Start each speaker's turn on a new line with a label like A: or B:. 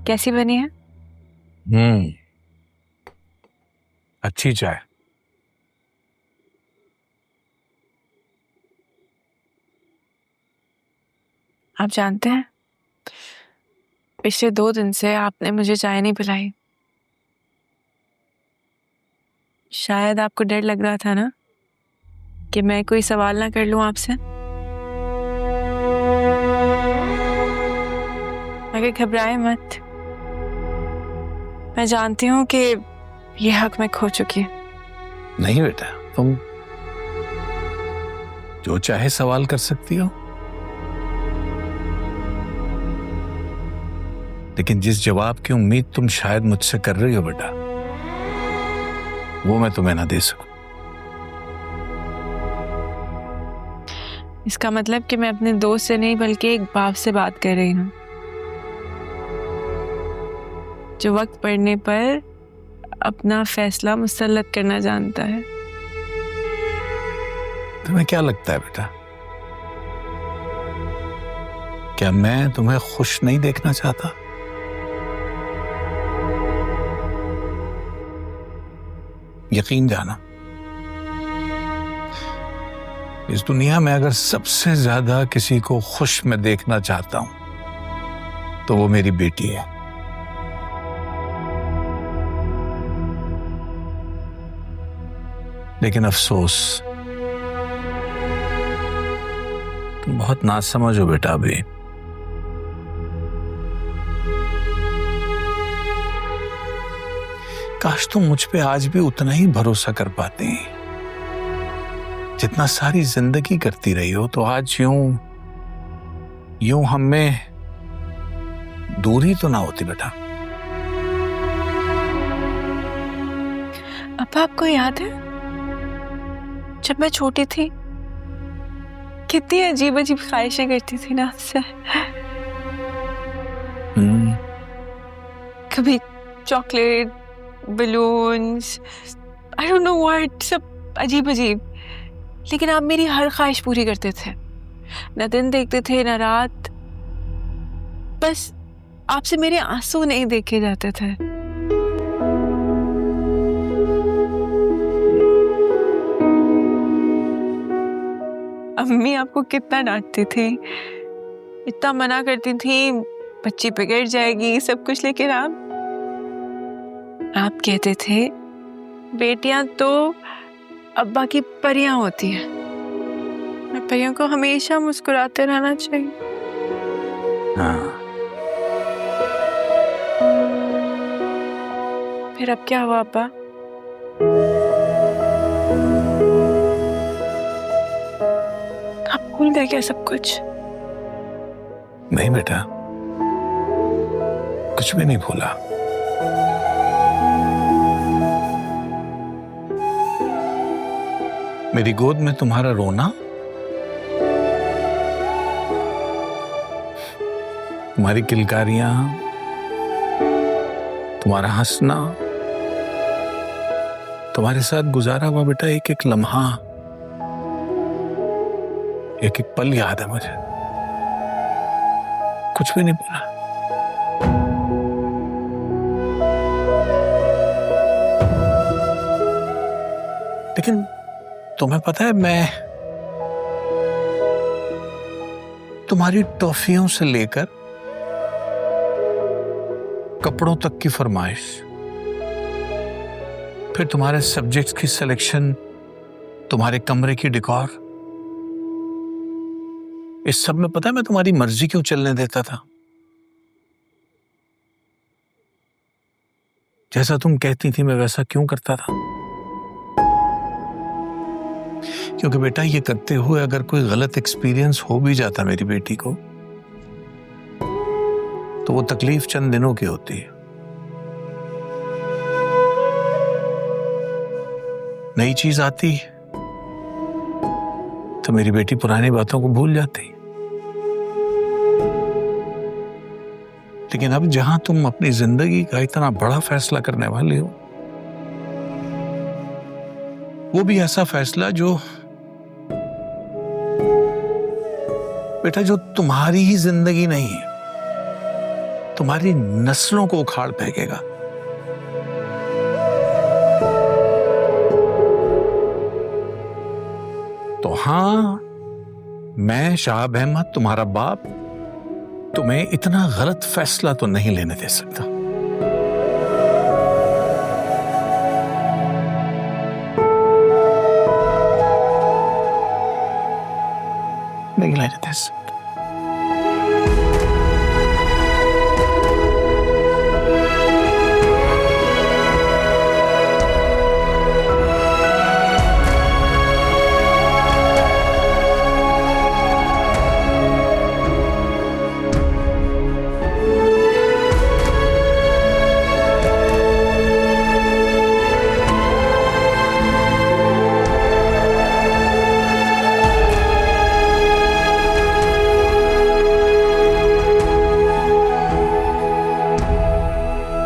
A: कैसी बनी है?
B: अच्छी चाय।
A: आप जानते हैं, पिछले 2 दिन से आपने मुझे चाय नहीं पिलाई। शायद आपको डर लग रहा था ना कि मैं कोई सवाल ना कर लूं आपसे। मगर घबराए मत, मैं जानती हूँ कि ये हक मैं खो चुकी हूँ।
B: नहीं बेटा, तुम जो चाहे सवाल कर सकती हो, लेकिन जिस जवाब की उम्मीद तुम शायद मुझसे कर रही हो बेटा, वो मैं तुम्हें ना दे सकूं।
A: इसका मतलब कि मैं अपने दोस्त से नहीं बल्कि एक बाप से बात कर रही हूँ, जो वक्त पड़ने पर अपना फैसला मुसल्लत करना जानता है।
B: तुम्हें क्या लगता है बेटा, क्या मैं तुम्हें खुश नहीं देखना चाहता? यकीन जाना, इस दुनिया में अगर सबसे ज्यादा किसी को खुश मैं देखना चाहता हूं तो वो मेरी बेटी है। लेकिन अफसोस, तुम बहुत नासमझ हो बेटा अभी। काश तुम मुझ पे आज भी उतना ही भरोसा कर पाते जितना सारी जिंदगी करती रही हो, तो आज यूं हम में दूरी तो ना होती बेटा।
A: अब आपको याद है जब मैं छोटी थी कितनी अजीब अजीब ख्वाहिशें करती थी ना आपसे। कभी chocolate, balloons, I don't know what, सब अजीब अजीब। लेकिन आप मेरी हर ख्वाहिश पूरी करते थे, न दिन देखते थे न रात। बस आपसे मेरे आंसू नहीं देखे जाते थे। अम्मी आपको कितना डांटती थी, इतना मना करती थी, बच्ची बिगड़ जाएगी सब कुछ। लेकिन आप कहते थे बेटियां तो अब्बा की परियां होती हैं और परियों को हमेशा मुस्कुराते रहना चाहिए।
B: हाँ।
A: फिर अब क्या हुआ अब्बा? आप भूल गए क्या सब कुछ?
B: नहीं बेटा, कुछ भी नहीं भूला। मेरी गोद में तुम्हारा रोना, तुम्हारी किलकारियां, तुम्हारा हंसना, तुम्हारे साथ गुजारा हुआ बेटा एक एक लम्हा, एक एक पल याद है मुझे। कुछ भी नहीं बोला। लेकिन तुम्हें पता है, मैं तुम्हारी टॉफियों से लेकर कपड़ों तक की फरमाइश, फिर तुम्हारे सब्जेक्ट्स की सिलेक्शन, तुम्हारे कमरे की डेकोर, इस सब में पता है मैं तुम्हारी मर्जी क्यों चलने देता था? जैसा तुम कहती थी मैं वैसा क्यों करता था? क्योंकि बेटा ये करते हुए अगर कोई गलत एक्सपीरियंस हो भी जाता मेरी बेटी को, तो वो तकलीफ चंद दिनों की होती है। नई चीज आती तो मेरी बेटी पुरानी बातों को भूल जाती। लेकिन अब जहां तुम अपनी जिंदगी का इतना बड़ा फैसला करने वाले हो, वो भी ऐसा फैसला जो बेटा जो तुम्हारी ही जिंदगी नहीं है, तुम्हारी नस्लों को उखाड़ फेंकेगा। तो हाँ, मैं शाहब अहमद तुम्हारा बाप तुम्हें इतना गलत फैसला तो नहीं लेने दे सकता। नहीं लेने दे सकता।